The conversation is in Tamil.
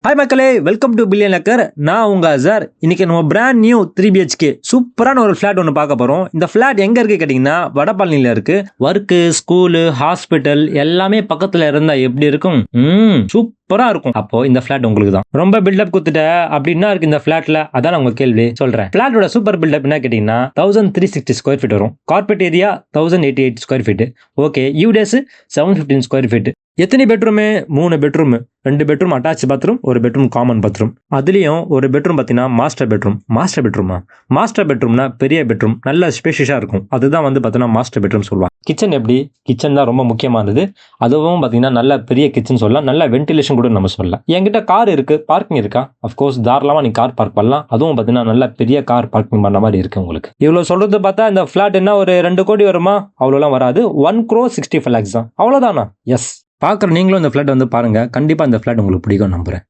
ஹாய் மக்களே, வெல்கம் டு பில்லியன் லக்கர். நான் உங்க அசார். இன்னைக்கு நம்ம பிராண்ட் நியூ 3BHK சூப்பரான ஒரு ஃபிளாட் ஒன்று பார்க்க போறோம். இந்த ஃபிளாட் எங்க இருக்கு கேட்டீங்கன்னா வடபழனியில இருக்கு. ஒர்க்கு, ஸ்கூலு, ஹாஸ்பிட்டல் எல்லாமே பக்கத்துல இருந்தா எப்படி இருக்கும்? சூப்பரா இருக்கும். அப்போ இந்த ஃபிளாட் உங்களுக்கு தான். ரொம்ப பில்டப் குத்துட்ட அப்படின்னா இருக்கு இந்த ஃபிளாட்ல. அதான் உங்க கேள்வி சொல்றேன். ஃபிளாட்டோட சூப்பர் பில்டப் என்ன கேட்டீங்கன்னா 1360 ஸ்கொயர் ஃபீட் வரும். Carpet area 1088 square feet. Okay, UDS 715 square feet. எத்தனை bedroom? 3 bedroom. 2 bedroom attach bathroom, ஒரு பெட்ரூம் காமன் பாத்ரூம். அதுலயும் ஒரு பெட்ரூம் பாத்தீங்கன்னா மாஸ்டர் பெட்ரூம். மாஸ்டர் பெட்ரூம்னா பெரிய பெட்ரூம், நல்ல ஸ்பேஷியஸா இருக்கும். அதுதான் பாத்தீங்கன்னா மாஸ்டர் பெட்ரூம் சொல்லுவாங்க. கிச்சன் எப்படி? கிச்சன் தான் ரொம்ப முக்கியமானது. அதுவும் பாத்தீங்கன்னா நல்ல பெரிய கிச்சன் சொல்லலாம், நல்ல வென்டிலேஷன் கூட நம்ம சொல்லலாம். என்கிட்ட கார் இருக்கு, பார்க்கிங் இருக்கா? அப்கோர்ஸ் தாராளமா நீ கார் பார்க் பண்ணலாம். அதுவும் பாத்தீங்கன்னா நல்ல பெரிய கார் பார்க்கிங் பண்ண மாதிரி இருக்கு உங்களுக்கு. இவ்வளவு சொல்றது பார்த்தா இந்த பிளாட் என்ன ஒரு 2 கோடி வருமா? அவ்வளோலாம் வராது. 1,65,00,000 தான். அவ்வளவுதானா? எஸ். பார்க்குற நீங்களும் இந்த ஃபிளாட் பாருங்க. கண்டிப்பா இந்த ஃபிளாட் உங்களுக்கு பிடிக்கும் நம்புறேன்.